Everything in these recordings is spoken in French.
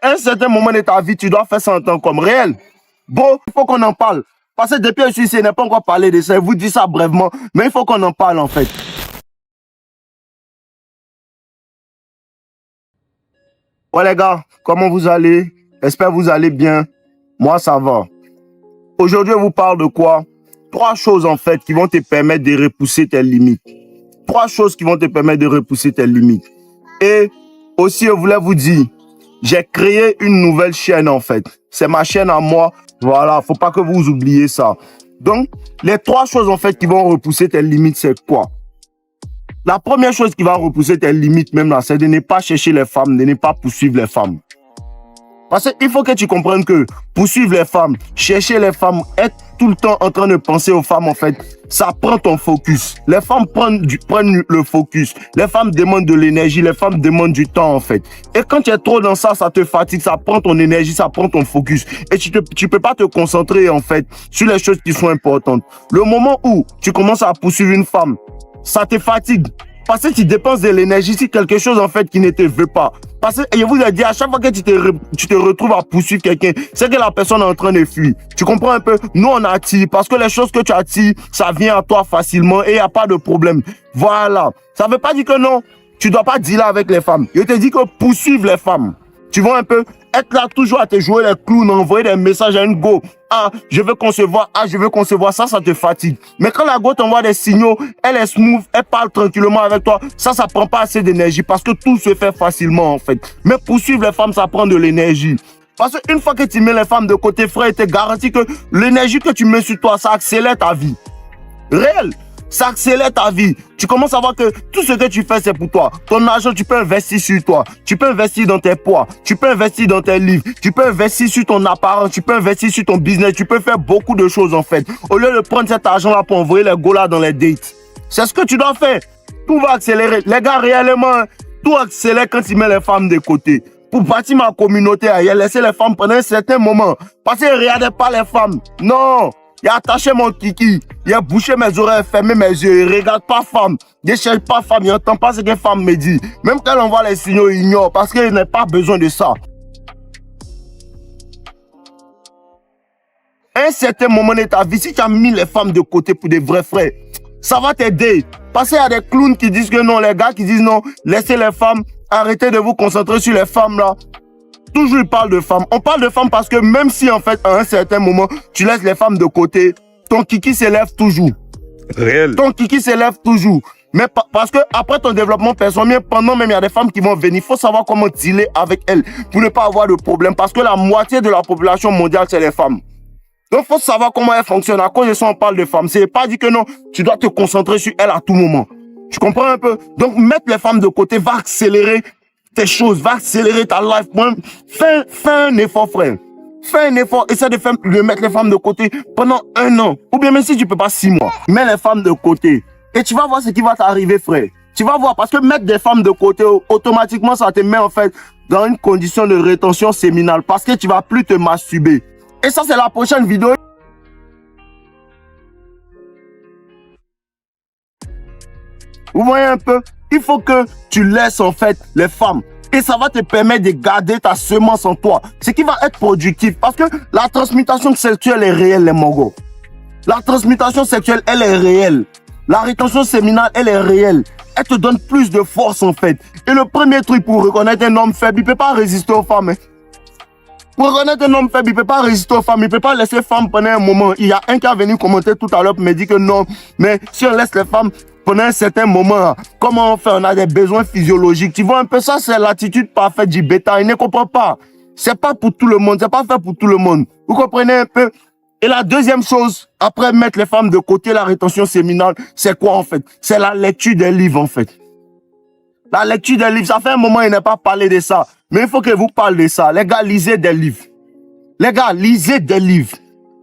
un certain moment de ta vie, tu dois faire ça en tant qu'homme réel. Bon, il faut qu'on en parle. Parce que depuis je suis n'est pas encore parlé de ça. Je vous dis ça brièvement, mais il faut qu'on en parle en fait. Ouais les gars, comment vous allez? J'espère que vous allez bien. Moi, ça va. Aujourd'hui, je vous parle de quoi? 3 choses en fait qui vont te permettre de repousser tes limites. 3 choses qui vont te permettre de repousser tes limites. Et aussi, je voulais vous dire, j'ai créé une nouvelle chaîne en fait. C'est ma chaîne à moi. Voilà, faut pas que vous oubliez ça. Donc, les 3 choses en fait qui vont repousser tes limites, c'est quoi? La première chose qui va repousser tes limites même là, c'est de ne pas chercher les femmes, de ne pas poursuivre les femmes. Parce qu'il faut que tu comprennes que poursuivre les femmes, chercher les femmes, être tout le temps en train de penser aux femmes, en fait, ça prend ton focus. Les femmes prennent le focus. Les femmes demandent de l'énergie, les femmes demandent du temps, en fait. Et quand tu es trop dans ça, ça te fatigue, ça prend ton énergie, ça prend ton focus. Et tu peux pas te concentrer, en fait, sur les choses qui sont importantes. Le moment où tu commences à poursuivre une femme, ça te fatigue. Parce que tu dépenses de l'énergie sur quelque chose, en fait, qui ne te veut pas. Parce que, je vous ai dit, à chaque fois que tu te retrouves à poursuivre quelqu'un, c'est que la personne est en train de fuir. Tu comprends un peu? Nous, on attire. Parce que les choses que tu attires, ça vient à toi facilement et il n'y a pas de problème. Voilà. Ça ne veut pas dire que non, tu ne dois pas dealer avec les femmes. Je te dis que poursuivre les femmes. Tu vois un peu? Être là toujours à te jouer les clowns, envoyer des messages à une go. Ah, je veux concevoir. Ah, je veux concevoir. Ça te fatigue. Mais quand la go t'envoie des signaux, elle est smooth, elle parle tranquillement avec toi. Ça prend pas assez d'énergie parce que tout se fait facilement, en fait. Mais poursuivre les femmes, ça prend de l'énergie. Parce qu'une fois que tu mets les femmes de côté, frère, il te garantit que l'énergie que tu mets sur toi, ça accélère ta vie. Réel. Ça accélère ta vie. Tu commences à voir que tout ce que tu fais, c'est pour toi. Ton argent, tu peux investir sur toi. Tu peux investir dans tes poids. Tu peux investir dans tes livres. Tu peux investir sur ton apparence. Tu peux investir sur ton business. Tu peux faire beaucoup de choses, en fait. Au lieu de prendre cet argent-là pour envoyer les go là dans les dates. C'est ce que tu dois faire. Tout va accélérer. Les gars, réellement, tout accélère quand tu mets les femmes de côté. Pour bâtir ma communauté, il a laissé les femmes pendant un certain moment. Parce qu'il ne regardait pas les femmes. Non. Il a attaché mon kiki, il a bouché mes oreilles, fermé mes yeux, il ne regarde pas femme, il ne cherche pas femme, il n'entend pas ce que femme me dit. Même quand on voit les signaux, il ignore parce qu'il n'a pas besoin de ça. À un certain moment de ta vie, si tu as mis les femmes de côté pour des vrais frères, ça va t'aider. Parce qu'il y a des clowns qui disent que non, les gars qui disent non, laissez les femmes, arrêtez de vous concentrer sur les femmes là. Toujours, ils parlent de femmes. On parle de femmes parce que même si, en fait, à un certain moment, tu laisses les femmes de côté, ton kiki s'élève toujours. Réel. Ton kiki s'élève toujours. Mais parce que après ton développement personnel, pendant même, il y a des femmes qui vont venir. Il faut savoir comment dealer avec elles pour ne pas avoir de problème. Parce que la moitié de la population mondiale, c'est les femmes. Donc, il faut savoir comment elles fonctionnent. À cause de ça, on parle de femmes. C'est pas dit que non, tu dois te concentrer sur elles à tout moment. Tu comprends un peu? Donc, mettre les femmes de côté va accélérer tes choses, va accélérer ta life. Fais un effort, frère. Fais un effort. Essaie de mettre les femmes de côté pendant 1 an. Ou bien même si tu peux pas 6 mois. Mets les femmes de côté. Et tu vas voir ce qui va t'arriver, frère. Tu vas voir. Parce que mettre des femmes de côté, automatiquement, ça te met en fait dans une condition de rétention séminale. Parce que tu vas plus te masturber. Et ça, c'est la prochaine vidéo. Vous voyez un peu? Il faut que tu laisses en fait les femmes. Et ça va te permettre de garder ta semence en toi. Ce qui va être productif. Parce que la transmutation sexuelle est réelle, les mongos. La transmutation sexuelle, elle est réelle. La rétention séminale, elle est réelle. Elle te donne plus de force en fait. Et le premier truc pour reconnaître un homme faible, il ne peut pas résister aux femmes. Hein. Pour reconnaître un homme faible, il ne peut pas résister aux femmes. Il ne peut pas laisser les femmes pendant un moment. Il y a un qui a venu commenter tout à l'heure pour me dire que non. Mais si on laisse les femmes pendant un certain moment, comment on fait? On a des besoins physiologiques. Tu vois un peu ça, c'est l'attitude parfaite du bêta. Il ne comprend pas. C'est pas pour tout le monde. C'est pas fait pour tout le monde. Vous comprenez un peu? Et la deuxième chose, après mettre les femmes de côté, la rétention séminale, c'est quoi en fait? C'est la lecture des livres en fait. La lecture des livres, ça fait un moment il n'a pas parlé de ça. Mais il faut que vous parlez de ça. Les gars, lisez des livres. Les gars, lisez des livres.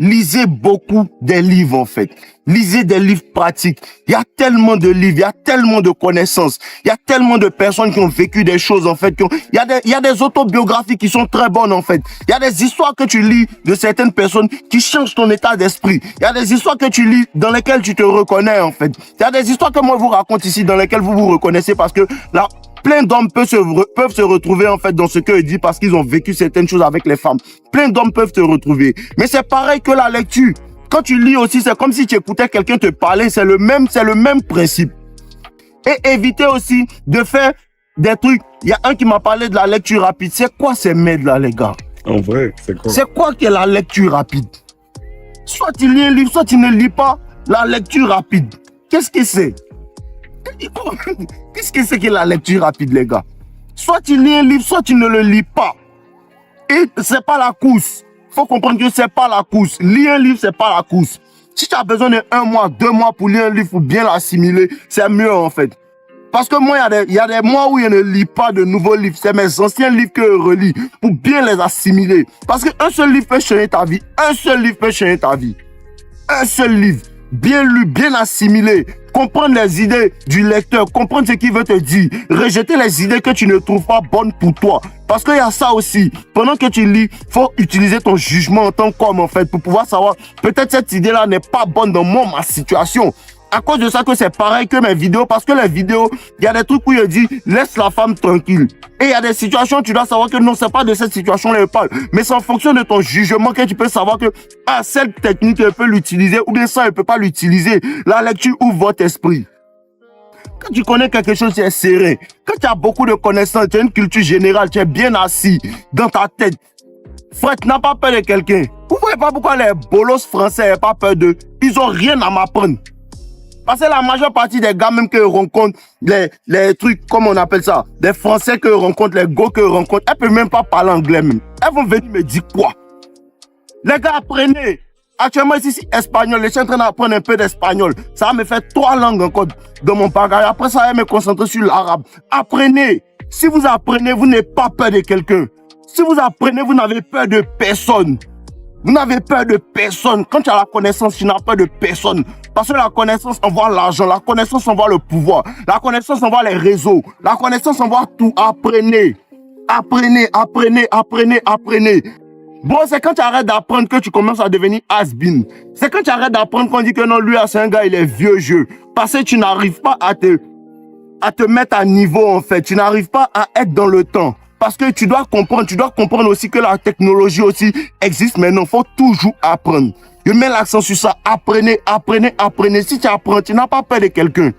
Lisez beaucoup des livres en fait. Lisez des livres pratiques. Il y a tellement de livres, il y a tellement de connaissances. Il y a tellement de personnes qui ont vécu des choses en fait. Il y a des autobiographies qui sont très bonnes en fait. Il y a des histoires que tu lis de certaines personnes qui changent ton état d'esprit. Il y a des histoires que tu lis dans lesquelles tu te reconnais en fait. Il y a des histoires que moi je vous raconte ici dans lesquelles vous vous reconnaissez parce que là, Plein d'hommes peuvent se retrouver en fait dans ce qu'il dit parce qu'ils ont vécu certaines choses avec les femmes. Plein d'hommes peuvent se retrouver. Mais c'est pareil que la lecture. Quand tu lis aussi, c'est comme si tu écoutais quelqu'un te parler. C'est le même principe. Et éviter aussi de faire des trucs. Il y a un qui m'a parlé de la lecture rapide. C'est quoi ces mètres là, les gars? En vrai, c'est quoi? C'est quoi qui est la lecture rapide? Soit tu lis un livre, soit tu ne lis pas. La lecture rapide. Qu'est-ce que c'est? Qu'est-ce que c'est que la lecture rapide, les gars? Soit tu lis un livre, soit tu ne le lis pas. Et c'est pas la course. Faut comprendre que c'est pas la course. Lire un livre, c'est pas la course. Si tu as besoin de 1 mois, 2 mois pour lire un livre, pour bien l'assimiler, c'est mieux en fait. Parce que moi, il y a des mois où je ne lis pas de nouveaux livres. C'est mes anciens livres que je relis pour bien les assimiler. Parce qu'un seul livre peut changer ta vie. Un seul livre peut changer ta vie. Un seul livre. Bien lu, bien assimilé. Comprendre les idées du lecteur. Comprendre ce qu'il veut te dire. Rejeter les idées que tu ne trouves pas bonnes pour toi. Parce qu'il y a ça aussi. Pendant que tu lis, il faut utiliser ton jugement en tant qu'homme en fait. Pour pouvoir savoir, peut-être cette idée-là n'est pas bonne dans ma situation. À cause de ça que c'est pareil que mes vidéos, parce que les vidéos, il y a des trucs où je dis, laisse la femme tranquille. Et il y a des situations, tu dois savoir que non, c'est pas de cette situation-là, je parle. Mais c'est en fonction de ton jugement que tu peux savoir que, ah, cette technique, elle peut l'utiliser, ou bien ça, elle peut pas l'utiliser. La lecture ouvre votre esprit. Quand tu connais quelque chose, tu es serré. Quand tu as beaucoup de connaissances, tu as une culture générale, tu es bien assis dans ta tête. Frère, tu n'as pas peur de quelqu'un. Vous voyez pas pourquoi les bolos français n'ont pas peur d'eux. Ils ont rien à m'apprendre. Parce que la majeure partie des gars même que je rencontre, les trucs, comme on appelle ça, des Français que je rencontre, les gars que je rencontre, elles ne peuvent même pas parler anglais même. Elles vont venir me dire quoi? Les gars, apprenez. Actuellement ici, c'est espagnol. Je suis en train d'apprendre un peu d'espagnol. Ça va me faire 3 langues encore dans mon bagage. Après ça, je vais me concentrer sur l'arabe. Apprenez. Si vous apprenez, vous n'avez pas peur de quelqu'un. Si vous apprenez, vous n'avez peur de personne. Vous n'avez peur de personne. Quand tu as la connaissance, tu n'as peur de personne. Parce que la connaissance envoie l'argent, la connaissance envoie le pouvoir, la connaissance envoie les réseaux, la connaissance envoie tout. Apprenez. Apprenez, apprenez, apprenez, apprenez. Bon, c'est quand tu arrêtes d'apprendre que tu commences à devenir has-been. C'est quand tu arrêtes d'apprendre qu'on dit que non, lui, c'est un gars, il est vieux jeu. Parce que tu n'arrives pas à te mettre à niveau, en fait. Tu n'arrives pas à être dans le temps. Parce que tu dois comprendre aussi que la technologie aussi existe maintenant. Il faut toujours apprendre. Je mets l'accent sur ça. Apprenez, apprenez, apprenez. Si tu apprends, tu n'as pas peur de quelqu'un.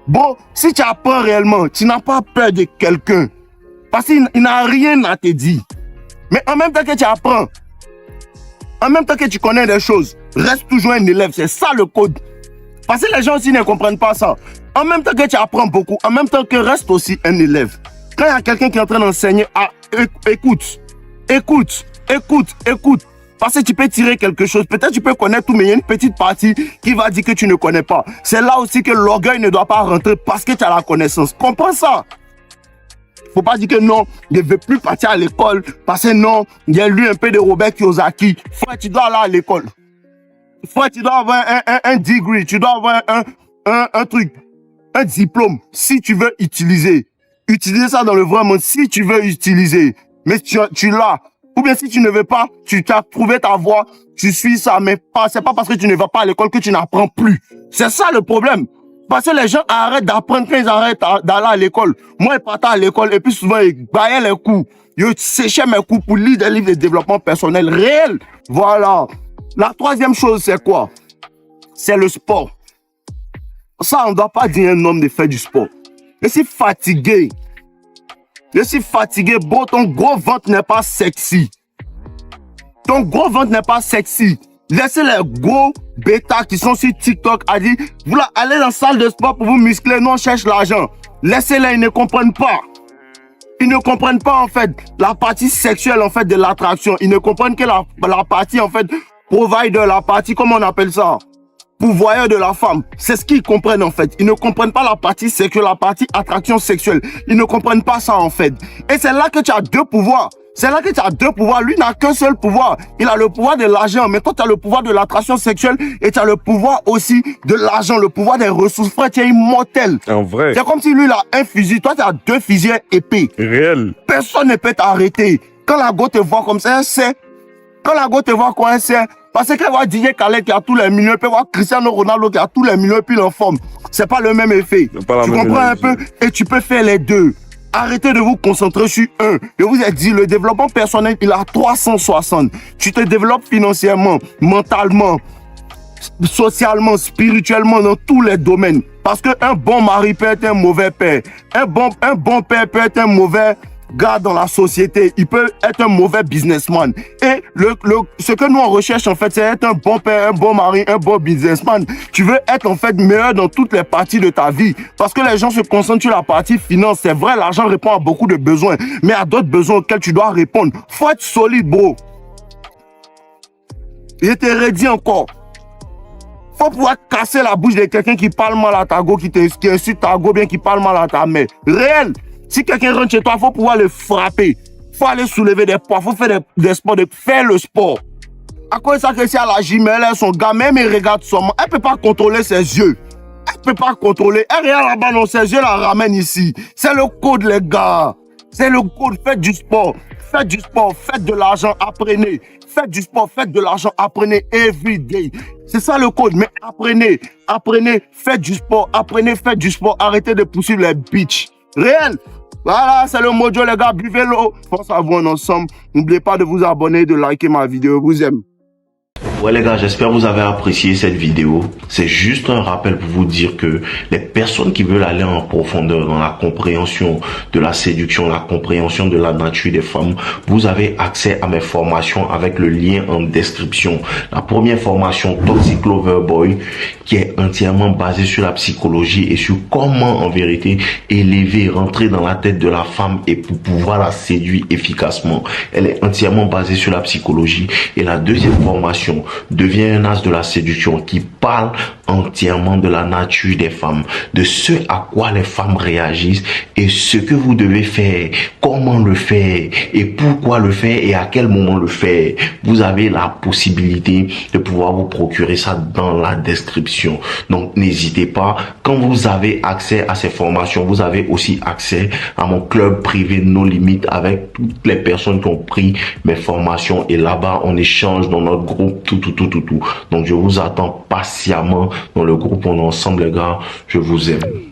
Bon, si tu apprends réellement, tu n'as pas peur de quelqu'un. Parce qu'il n'a rien à te dire. Mais en même temps que tu apprends, en même temps que tu connais des choses, reste toujours un élève. C'est ça le code. Parce que les gens aussi ne comprennent pas ça. En même temps que tu apprends beaucoup, en même temps que reste aussi un élève. Quand il y a quelqu'un qui est en train d'enseigner, écoute. Parce que tu peux tirer quelque chose. Peut-être tu peux connaître tout, mais il y a une petite partie qui va dire que tu ne connais pas. C'est là aussi que l'orgueil ne doit pas rentrer parce que tu as la connaissance. Comprends ça. Faut pas dire que non, je ne veux plus partir à l'école parce que non, j'ai lu un peu de Robert Kiyosaki. Frère, tu dois aller à l'école. Frère, tu dois avoir un degree, tu dois avoir un truc, un diplôme si tu veux utiliser. Utiliser ça dans le vrai monde si tu veux utiliser. Mais tu l'as. Ou bien si tu ne veux pas, tu as trouvé ta voie, tu suis ça, mais c'est pas parce que tu ne vas pas à l'école que tu n'apprends plus. C'est ça le problème. Parce que les gens arrêtent d'apprendre quand ils arrêtent d'aller à l'école. Moi, je partais à l'école et puis souvent, ils baillaient les cours. Je séchais mes cours pour lire des livres de développement personnel réel. Voilà. La troisième chose, c'est quoi? C'est le sport. Ça, on ne doit pas dire à un homme de faire du sport. Je suis fatigué. Bon, ton gros ventre n'est pas sexy. Ton gros ventre n'est pas sexy. Laissez les gros bêtas qui sont sur TikTok à dire, vous allez dans la salle de sport pour vous muscler, non, on cherche l'argent. Laissez-les, ils ne comprennent pas. Ils ne comprennent pas, en fait, la partie sexuelle, en fait, de l'attraction. Ils ne comprennent que la partie, en fait, provider, la partie, comment on appelle ça? Pourvoyeur de la femme. C'est ce qu'ils comprennent en fait. Ils ne comprennent pas la partie sexuelle, la partie attraction sexuelle. Ils ne comprennent pas ça en fait. Et c'est là que tu as 2 pouvoirs. Lui n'a qu'un seul pouvoir. Il a le pouvoir de l'argent. Mais toi, tu as le pouvoir de l'attraction sexuelle et tu as le pouvoir aussi de l'argent, le pouvoir des ressources. Frère, tu es immortel. En vrai. C'est comme si lui, il a un fusil. Toi, tu as 2 fusils épais. Réel. Personne ne peut t'arrêter. Quand la go te voit comme ça, c'est... Parce qu'elle voit DJ Khaled qui a tous les millions, elle peut voir Cristiano Ronaldo qui a tous les millions et puis en forme. C'est pas le même effet. Tu comprends un peu? Et tu peux faire les deux. Arrêtez de vous concentrer sur un. Je vous ai dit, le développement personnel, il a 360. Tu te développes financièrement, mentalement, socialement, spirituellement, dans tous les domaines. Parce qu'un bon mari peut être un mauvais père. Un bon père peut être un mauvais gars dans la société. Il peut être un mauvais businessman. Et ce que nous on recherche en fait, c'est être un bon père, un bon mari, un bon businessman. Tu veux être en fait meilleur dans toutes les parties de ta vie. Parce que les gens se concentrent sur la partie finance. C'est vrai, l'argent répond à beaucoup de besoins. Mais à d'autres besoins auxquels tu dois répondre. Faut être solide, bro. Je te redis encore. Faut pouvoir casser la bouche de quelqu'un qui parle mal à ta go, qui insulte ta go, bien qui parle mal à ta mère. Réel. Si quelqu'un rentre chez toi, faut pouvoir le frapper. Faut aller soulever des poids, faut faire des sports, faire le sport. À quoi ça que si à la gym, elle est son gars, même elle regarde son main, elle peut pas contrôler ses yeux. Elle peut pas contrôler. Elle regarde là-bas dans ses yeux, la ramène ici. C'est le code, les gars. C'est le code. Faites du sport. Faites du sport. Faites de l'argent. Apprenez. Faites du sport. Faites de l'argent. Apprenez every day. C'est ça le code. Mais apprenez. Apprenez. Faites du sport. Apprenez. Faites du sport. Arrêtez de poursuivre les bitches. Réel. Voilà, c'est le mojo, les gars. Buvez l'eau. Force à vous en ensemble. N'oubliez pas de vous abonner, de liker ma vidéo. Je vous aime. Ouais les gars, j'espère que vous avez apprécié cette vidéo. C'est juste un rappel pour vous dire que les personnes qui veulent aller en profondeur dans la compréhension de la séduction, la compréhension de la nature des femmes, vous avez accès à mes formations avec le lien en description. La première formation, Toxic Lover Boy, qui est entièrement basée sur la psychologie et sur comment en vérité élever, rentrer dans la tête de la femme et pour pouvoir la séduire efficacement. Elle est entièrement basée sur la psychologie. Et la deuxième formation, devient un as de la séduction, qui parle entièrement de la nature des femmes, de ce à quoi les femmes réagissent et ce que vous devez faire, comment le faire et pourquoi le faire et à quel moment le faire. Vous avez la possibilité de pouvoir vous procurer ça dans la description. Donc n'hésitez pas. Quand vous avez accès à ces formations, vous avez aussi accès à mon club privé No Limites avec toutes les personnes qui ont pris mes formations, et là-bas on échange dans notre groupe tout. Donc je vous attends patiemment dans le groupe. On est ensemble les gars. Je vous aime.